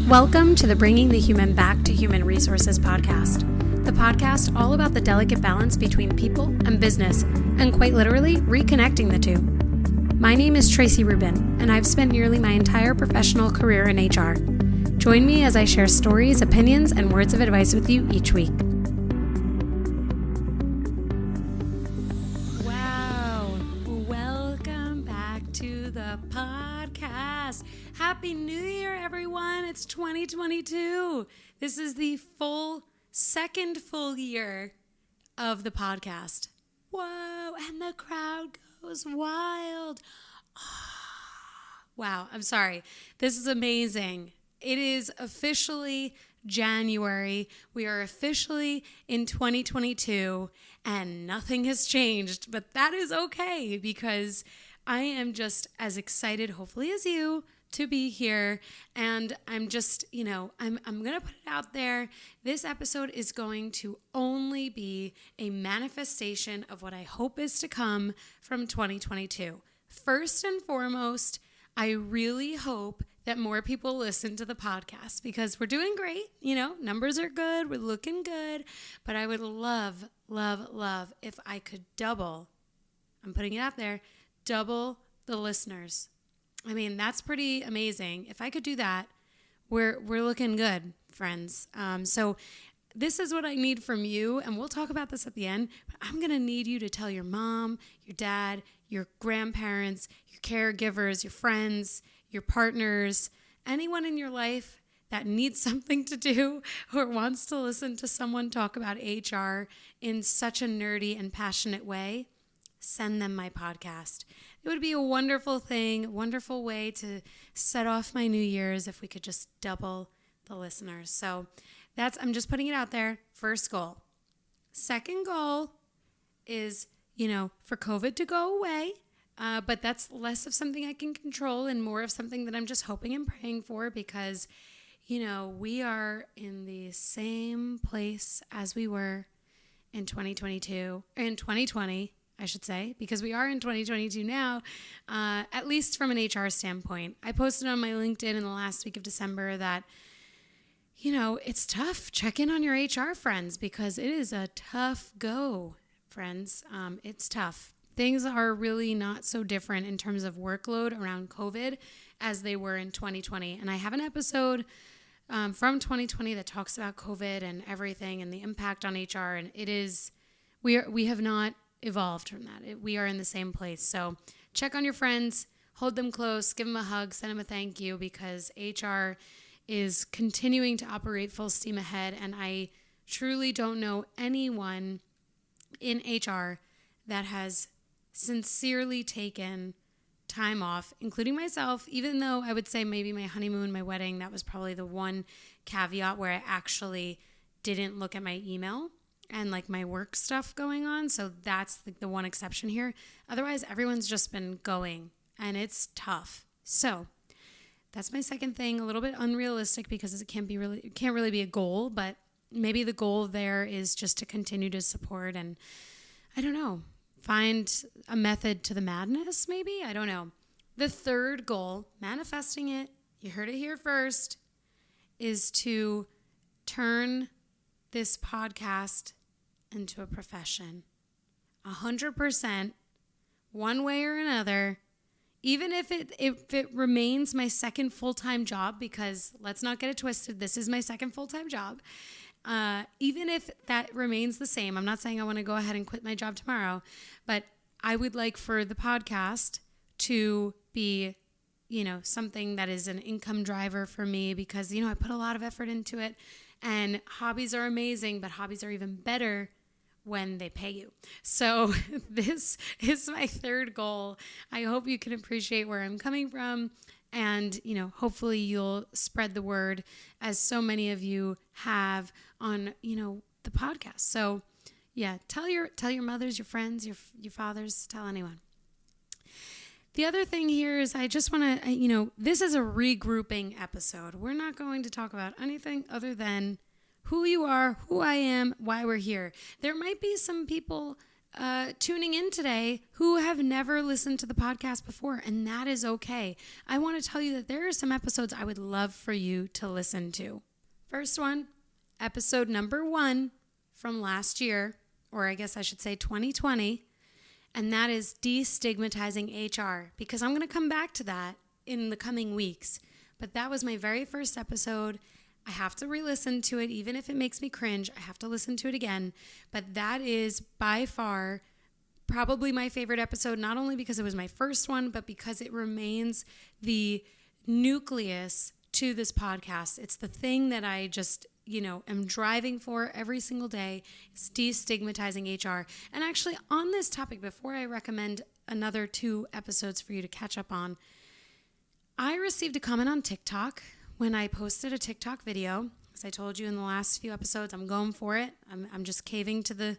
Welcome to the Bringing the Human Back to Human Resources podcast, the podcast all about the delicate balance between people and business, and quite literally, reconnecting the two. My name is Traci Rubin, and I've spent nearly my entire professional career in HR. Join me as I share stories, opinions, and words of advice with you each week. Wow, welcome back to the podcast. Happy New Year, everyone. It's 2022. This is the second full year of the podcast. Whoa, and the crowd goes wild. Wow, I'm sorry. This is amazing. It is officially January. We are officially in 2022, and nothing has changed, but that is okay because I am just as excited, hopefully, as you to be here. And I'm just, I'm going to put it out there. This episode is going to only be a manifestation of what I hope is to come from 2022. First and foremost, I really hope that more people listen to the podcast because we're doing great. Numbers are good. We're looking good. But I would love if I could double the listeners. I mean, that's pretty amazing. If I could do that, we're looking good, friends. So this is what I need from you, and we'll talk about this at the end, but I'm going to need you to tell your mom, your dad, your grandparents, your caregivers, your friends, your partners, anyone in your life that needs something to do or wants to listen to someone talk about HR in such a nerdy and passionate way. Send them my podcast. It would be a wonderful thing, wonderful way to set off my New Year's if we could just double the listeners. So I'm just putting it out there. First goal. Second goal is, for COVID to go away. But that's less of something I can control and more of something that I'm just hoping and praying for because, we are in the same place as we were in 2022, or in 2020. I should say, because we are in 2022 now, at least from an HR standpoint. I posted on my LinkedIn in the last week of December that, it's tough. Check in on your HR friends because it is a tough go, friends. It's tough. Things are really not so different in terms of workload around COVID as they were in 2020. And I have an episode from 2020 that talks about COVID and everything and the impact on HR. And we have not evolved from that. We are in the same place. So check on your friends, hold them close, give them a hug, send them a thank you because HR is continuing to operate full steam ahead. And I truly don't know anyone in HR that has sincerely taken time off, including myself, even though I would say maybe my honeymoon, my wedding, that was probably the one caveat where I actually didn't look at my email and my work stuff going on. So that's the one exception here. Otherwise, everyone's just been going and it's tough. So that's my second thing, a little bit unrealistic because it can't really be a goal, but maybe the goal there is just to continue to support and I don't know, find a method to the madness maybe. I don't know. The third goal, manifesting it, you heard it here first, is to turn this podcast into a profession. 100%, one way or another, even if it remains my second full-time job, because let's not get it twisted, this is my second full-time job. Even if that remains the same, I'm not saying I want to go ahead and quit my job tomorrow, but I would like for the podcast to be, something that is an income driver for me because, I put a lot of effort into it. And hobbies are amazing, but hobbies are even better when they pay you. So this is my third goal. I hope you can appreciate where I'm coming from. And, hopefully you'll spread the word as so many of you have on, the podcast. So yeah, tell your mothers, your friends, your fathers, tell anyone. The other thing here is I just want to, this is a regrouping episode. We're not going to talk about anything other than who you are, who I am, why we're here. There might be some people tuning in today who have never listened to the podcast before, and that is okay. I want to tell you that there are some episodes I would love for you to listen to. First one, episode number 1 from last year, or I guess I should say 2020, and that is destigmatizing HR, because I'm going to come back to that in the coming weeks. But that was my very first episode. I have to re-listen to it, even if it makes me cringe. I have to listen to it again. But that is by far probably my favorite episode, not only because it was my first one, but because it remains the nucleus to this podcast. It's the thing that I just, am driving for every single day. It's destigmatizing HR. And actually, on this topic, before I recommend another 2 episodes for you to catch up on, I received a comment on TikTok when I posted a TikTok video. As I told you in the last few episodes, I'm going for it. I'm just caving to the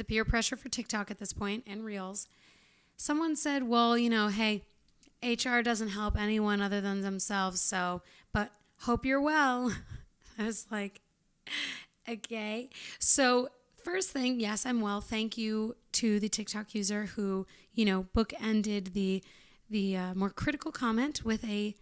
peer pressure for TikTok at this point and Reels. Someone said, well, hey, HR doesn't help anyone other than themselves, but hope you're well. I was like, okay. So first thing, yes, I'm well. Thank you to the TikTok user who, bookended the more critical comment with a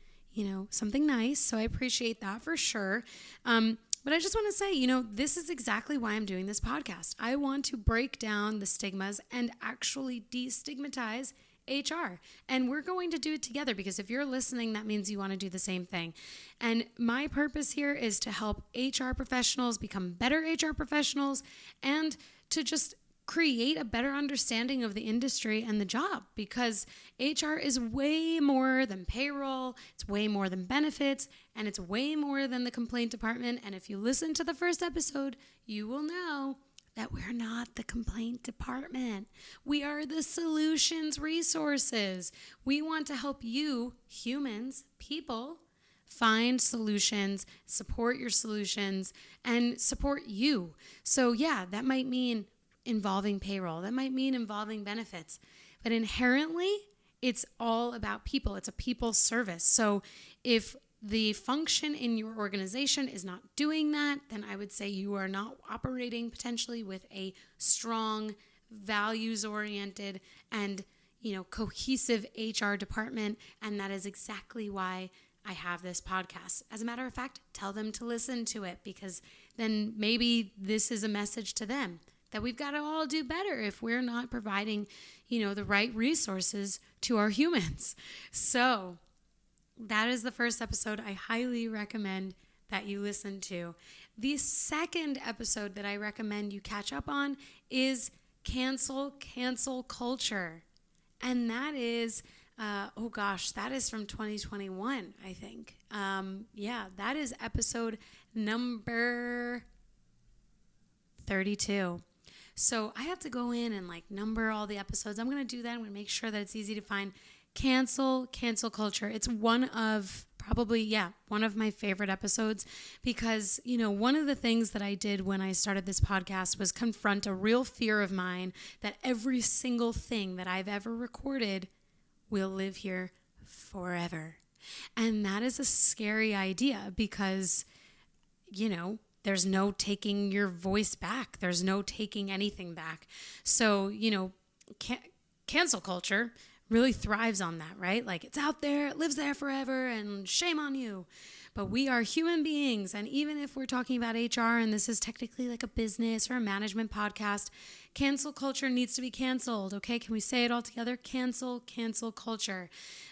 something nice. So I appreciate that for sure. But I just want to say, this is exactly why I'm doing this podcast. I want to break down the stigmas and actually destigmatize HR. And we're going to do it together, because if you're listening, that means you want to do the same thing. And my purpose here is to help HR professionals become better HR professionals, and to just create a better understanding of the industry and the job, because HR is way more than payroll, it's way more than benefits, and it's way more than the complaint department. And if you listen to the first episode, you will know that we're not the complaint department. We are the solutions resources. We want to help you, humans, people, find solutions, support your solutions, and support you. So yeah, that might mean involving payroll. That might mean involving benefits. But inherently, it's all about people. It's a people service. So if the function in your organization is not doing that, then I would say you are not operating potentially with a strong, values-oriented, and cohesive HR department. And that is exactly why I have this podcast. As a matter of fact, tell them to listen to it, because then maybe this is a message to them that we've got to all do better if we're not providing, the right resources to our humans. So that is the first episode I highly recommend that you listen to. The second episode that I recommend you catch up on is cancel culture. And that is, that is from 2021, I think. That is episode number 32. So I have to go in and number all the episodes. I'm going to do that. I'm going to make sure that it's easy to find. Cancel culture. It's one of my favorite episodes, because, one of the things that I did when I started this podcast was confront a real fear of mine that every single thing that I've ever recorded will live here forever. And that is a scary idea, because, there's no taking your voice back. There's no taking anything back. So, cancel culture really thrives on that, right? It's out there, it lives there forever, and shame on you. But we are human beings, and even if we're talking about HR, and this is technically a business or a management podcast, cancel culture needs to be canceled, okay? Can we say it all together? Cancel culture.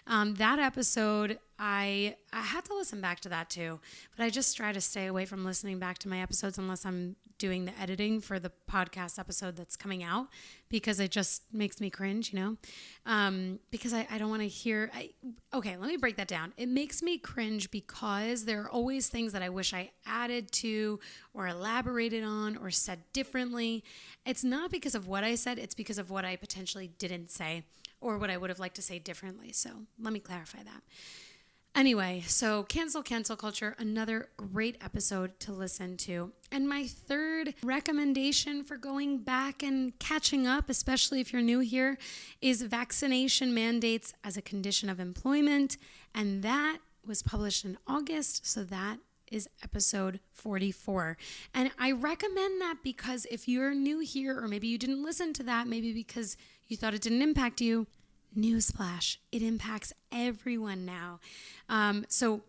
That episode, I had to listen back to that too, but I just try to stay away from listening back to my episodes unless I'm doing the editing for the podcast episode that's coming out, because it just makes me cringe, because I don't want to hear. Okay, let me break that down. It makes me cringe because there are always things that I wish I added to or elaborated on or said differently. It's not because of what I said, it's because of what I potentially didn't say or what I would have liked to say differently. So let me clarify that. Anyway, so cancel culture, another great episode to listen to. And my third recommendation for going back and catching up, especially if you're new here, is vaccination mandates as a condition of employment. And that was published in August, so that is episode 44. And I recommend that because if you're new here, or maybe you didn't listen to that, maybe because you thought it didn't impact you, newsflash, it impacts everyone now. So,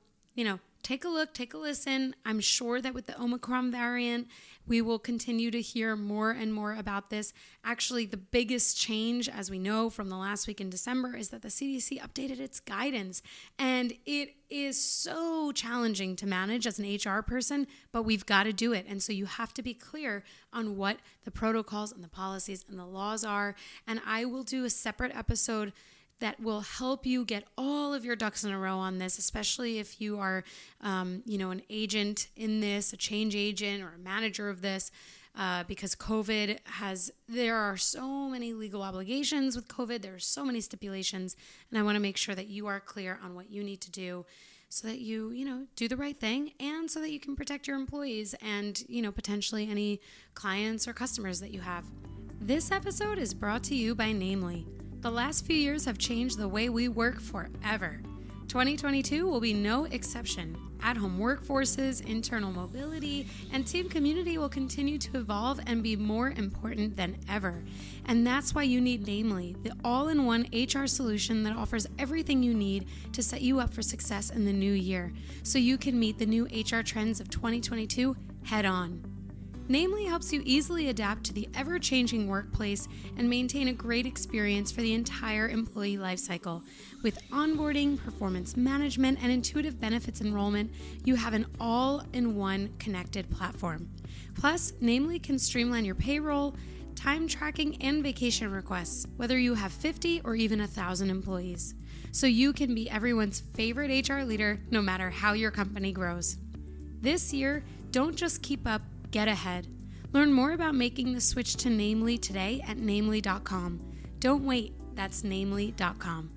take a look, take a listen. I'm sure that with the Omicron variant, we will continue to hear more and more about this. Actually, the biggest change, as we know from the last week in December, is that the CDC updated its guidance. And it is so challenging to manage as an HR person, but we've got to do it. And so you have to be clear on what the protocols and the policies and the laws are. And I will do a separate episode that will help you get all of your ducks in a row on this, especially if you are, an agent in this, a change agent or a manager of this, because there are so many legal obligations with COVID. There are so many stipulations, and I want to make sure that you are clear on what you need to do so that you do the right thing and so that you can protect your employees and, potentially any clients or customers that you have. This episode is brought to you by Namely. The last few years have changed the way we work forever. 2022 will be no exception. At-home workforces, internal mobility, and team community will continue to evolve and be more important than ever. And that's why you need Namely, the all-in-one HR solution that offers everything you need to set you up for success in the new year, so you can meet the new HR trends of 2022 head on. Namely helps you easily adapt to the ever-changing workplace and maintain a great experience for the entire employee lifecycle. With onboarding, performance management, and intuitive benefits enrollment, you have an all-in-one connected platform. Plus, Namely can streamline your payroll, time tracking, and vacation requests, whether you have 50 or even 1,000 employees. So you can be everyone's favorite HR leader, no matter how your company grows. This year, don't just keep up, get ahead. Learn more about making the switch to Namely today at namely.com. Don't wait, that's namely.com.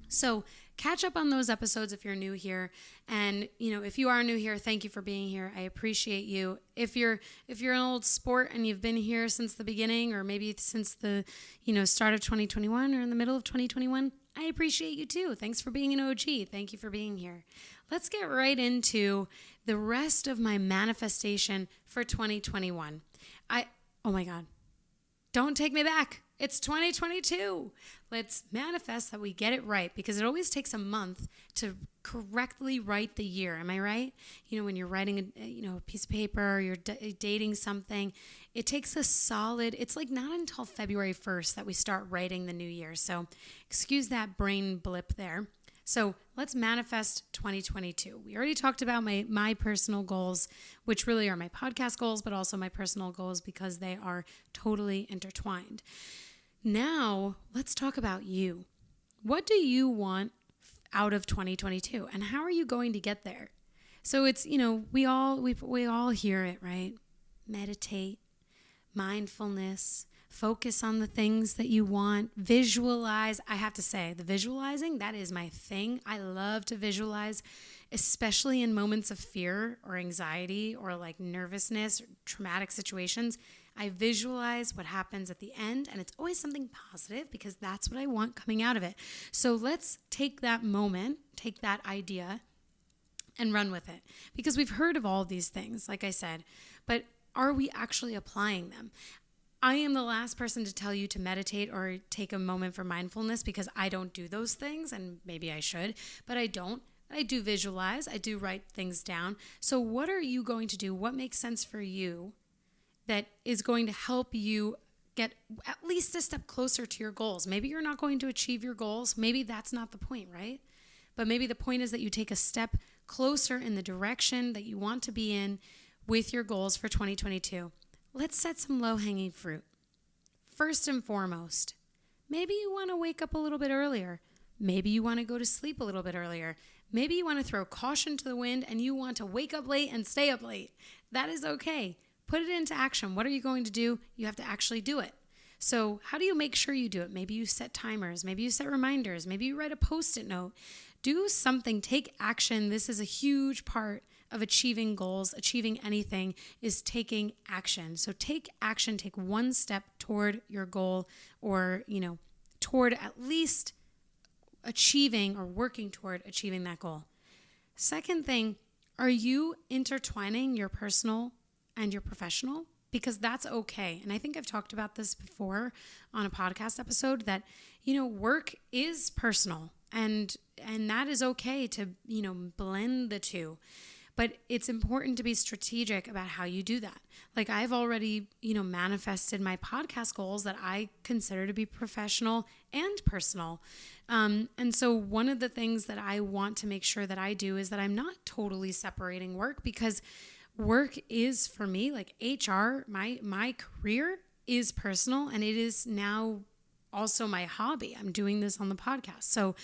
So catch up on those episodes if you're new here. And, if you are new here, thank you for being here. I appreciate you. If you're an old sport and you've been here since the beginning, or maybe since the, start of 2021 or in the middle of 2021, I appreciate you too. Thanks for being an OG. Thank you for being here. Let's get right into the rest of my manifestation for 2021. Oh my God, don't take me back. It's 2022. Let's manifest that we get it right, because it always takes a month to correctly write the year. Am I right? When you're writing a piece of paper, or you're dating something, it takes it's like not until February 1st that we start writing the new year. So excuse that brain blip there. So let's manifest 2022. We already talked about my personal goals, which really are my podcast goals, but also my personal goals because they are totally intertwined. Now, let's talk about you. What do you want out of 2022, and how are you going to get there? So it's, we all hear it, right? Meditate, mindfulness, focus on the things that you want, visualize. I have to say, the visualizing, that is my thing. I love to visualize, especially in moments of fear or anxiety or like nervousness or traumatic situations. I visualize what happens at the end, and it's always something positive because that's what I want coming out of it. So let's take that moment, take that idea, and run with it. Because we've heard of all these things, like I said, but are we actually applying them? I am the last person to tell you to meditate or take a moment for mindfulness because I don't do those things, and maybe I should, but I don't. I do visualize. I do write things down. So what are you going to do? What makes sense for you that is going to help you get at least a step closer to your goals? Maybe you're not going to achieve your goals. Maybe that's not the point, right? But maybe the point is that you take a step closer in the direction that you want to be in with your goals for 2022. Let's set some low-hanging fruit. First and foremost, maybe you want to wake up a little bit earlier. Maybe you want to go to sleep a little bit earlier. Maybe you want to throw caution to the wind and you want to wake up late and stay up late. That is okay. Put it into action. What are you going to do? You have to actually do it. So how do you make sure you do it? Maybe you set timers. Maybe you set reminders. Maybe you write a Post-it note. Do something. Take action. This is a huge part of achieving goals. Achieving anything is taking action. So take action. Take one step toward your goal, or, toward at least achieving or working toward achieving that goal. Second thing, Are you intertwining your personal and your professional? Because that's okay. And I think I've talked about this before on a podcast episode that, work is personal and that is okay to, blend the two. But it's important to be strategic about how you do that. Like I've already, manifested my podcast goals that I consider to be professional and personal. And so one of the things that I want to make sure that I do is that I'm not totally separating work, because work is, for me, like HR, my career is personal, and it is now also my hobby. I'm doing this on the podcast. So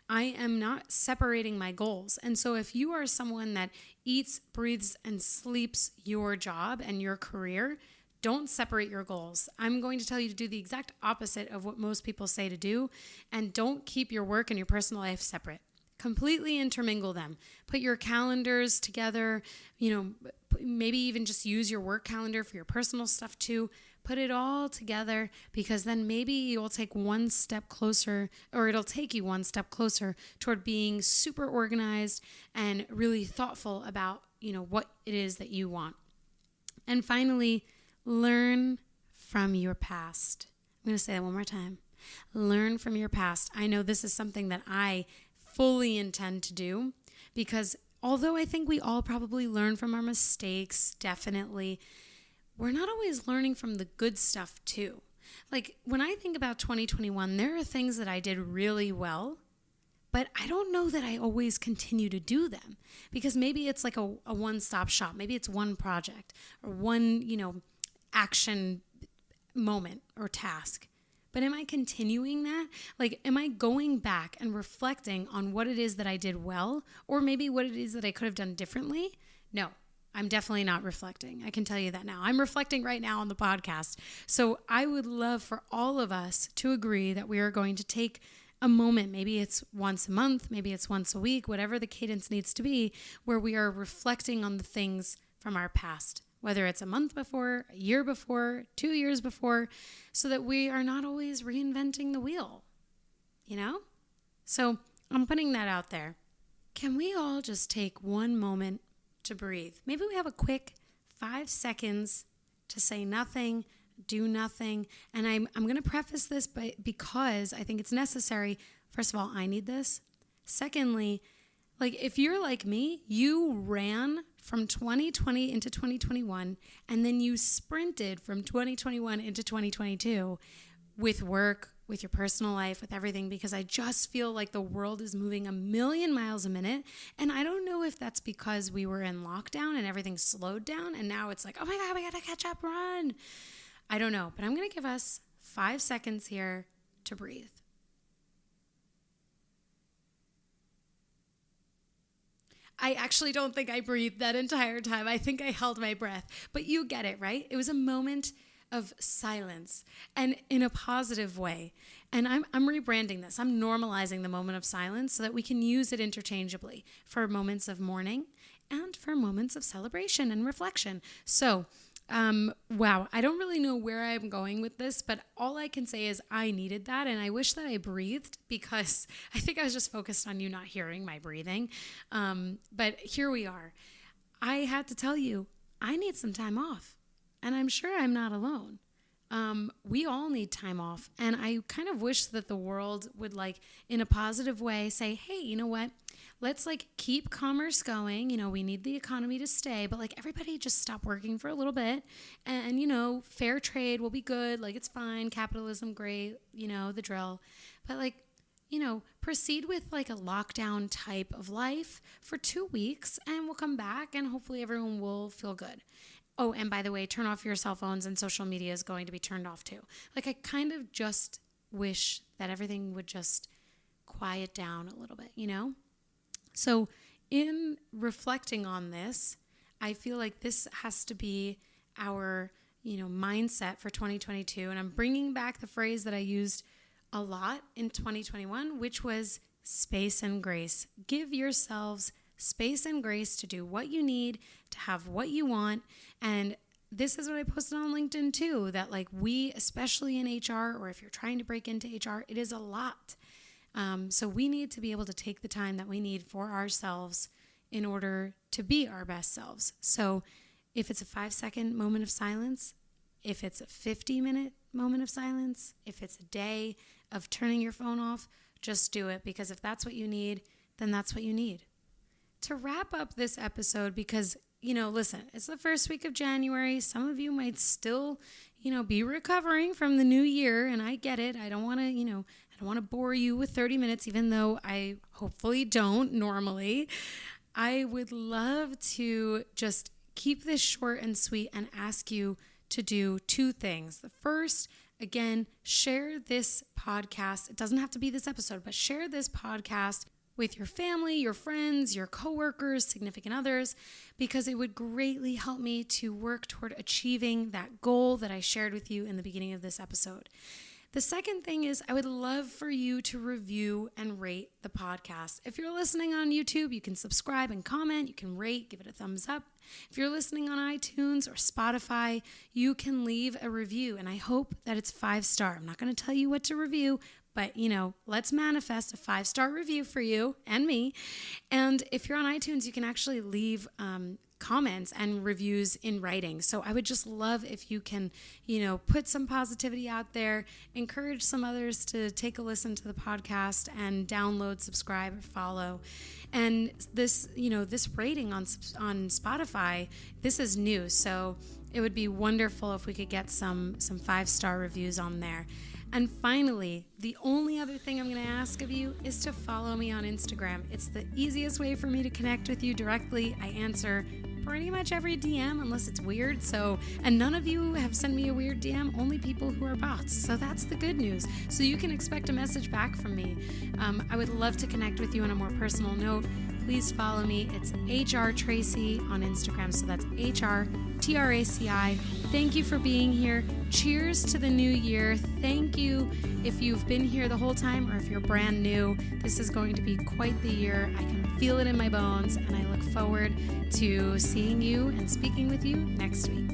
I am not separating my goals. And so if you are someone that eats, breathes, and sleeps your job and your career, don't separate your goals. I'm going to tell you to do the exact opposite of what most people say to do, and don't keep your work and your personal life separate. Completely intermingle them. Put your calendars together, maybe even just use your work calendar for your personal stuff too. Put it all together, because then maybe you'll take one step closer, or it'll take you one step closer toward being super organized and really thoughtful about, what it is that you want. And finally, learn from your past. I'm going to say that one more time. Learn from your past. I know this is something that I fully intend to do, because although I think we all probably learn from our mistakes, definitely, we're not always learning from the good stuff too. Like when I think about 2021, there are things that I did really well, but I don't know that I always continue to do them, because maybe it's like a one-stop shop. Maybe it's one project or one, action moment or task. But am I continuing that? Like, am I going back and reflecting on what it is that I did well, or maybe what it is that I could have done differently? No, I'm definitely not reflecting. I can tell you that now. I'm reflecting right now on the podcast. So I would love for all of us to agree that we are going to take a moment, maybe it's once a month, maybe it's once a week, whatever the cadence needs to be, where we are reflecting on the things from our past, whether it's a month before, a year before, 2 years before, so that we are not always reinventing the wheel, So I'm putting that out there. Can we all just take one moment to breathe? Maybe we have a quick 5 seconds to say nothing, do nothing. And I'm going to preface this because I think it's necessary. First of all, I need this. Secondly, like if you're like me, you ran from 2020 into 2021, and then you sprinted from 2021 into 2022 with work, with your personal life, with everything, because I just feel like the world is moving a million miles a minute. And I don't know if that's because we were in lockdown and everything slowed down, and now it's like, oh my God, we got to catch up, run. I don't know, but I'm going to give us 5 seconds here to breathe. I actually don't think I breathed that entire time. I think I held my breath, but you get it, right? It was a moment of silence, and in a positive way. And I'm rebranding this. I'm normalizing the moment of silence so that we can use it interchangeably for moments of mourning and for moments of celebration and reflection. So, wow, I don't really know where I'm going with this, but all I can say is I needed that, and I wish that I breathed, because I think I was just focused on you not hearing my breathing. But here we are. I had to tell you, I need some time off, and I'm sure I'm not alone. We all need time off, and I kind of wish that the world would, like, in a positive way say, hey, you know what? Let's keep commerce going. We need the economy to stay, but everybody just stop working for a little bit, and fair trade will be good. It's fine. Capitalism, great. The drill. But proceed with a lockdown type of life for 2 weeks, and we'll come back, and hopefully everyone will feel good. Oh, and by the way, turn off your cell phones, and social media is going to be turned off too. I kind of just wish that everything would just quiet down a little bit, So in reflecting on this, I feel like this has to be our, mindset for 2022. And I'm bringing back the phrase that I used a lot in 2021, which was space and grace. Give yourselves space and grace to do what you need, to have what you want. And this is what I posted on LinkedIn too, that we, especially in HR, or if you're trying to break into HR, it is a lot. So we need to be able to take the time that we need for ourselves in order to be our best selves. So if it's a 5-second moment of silence, if it's a 50-minute moment of silence, if it's a day of turning your phone off, just do it, because if that's what you need, then that's what you need. To wrap up this episode, because, listen, it's the first week of January. Some of you might still, be recovering from the new year, and I get it. I don't want to bore you with 30 minutes, even though I hopefully don't normally. I would love to just keep this short and sweet and ask you to do 2 things. The first, again, share this podcast. It doesn't have to be this episode, but share this podcast with your family, your friends, your coworkers, significant others, because it would greatly help me to work toward achieving that goal that I shared with you in the beginning of this episode. The second thing is I would love for you to review and rate the podcast. If you're listening on YouTube, you can subscribe and comment. You can rate, give it a thumbs up. If you're listening on iTunes or Spotify, you can leave a review, and I hope that it's 5-star. I'm not going to tell you what to review, but, let's manifest a 5-star review for you and me. And if you're on iTunes, you can actually leave comments and reviews in writing. So I would just love if you can, put some positivity out there, encourage some others to take a listen to the podcast and download, subscribe, or follow. And this, this rating on Spotify, this is new. So it would be wonderful if we could get some 5-star reviews on there. And finally, the only other thing I'm going to ask of you is to follow me on Instagram. It's the easiest way for me to connect with you directly. I answer pretty much every DM unless it's weird. And none of you have sent me a weird DM, only people who are bots. So that's the good news. So you can expect a message back from me. I would love to connect with you on a more personal note. Please follow me. It's HR Traci on Instagram. So that's HRTRACI. Thank you for being here. Cheers to the new year. Thank you if you've been here the whole time or if you're brand new. This is going to be quite the year. I can feel it in my bones, and I look forward to seeing you and speaking with you next week.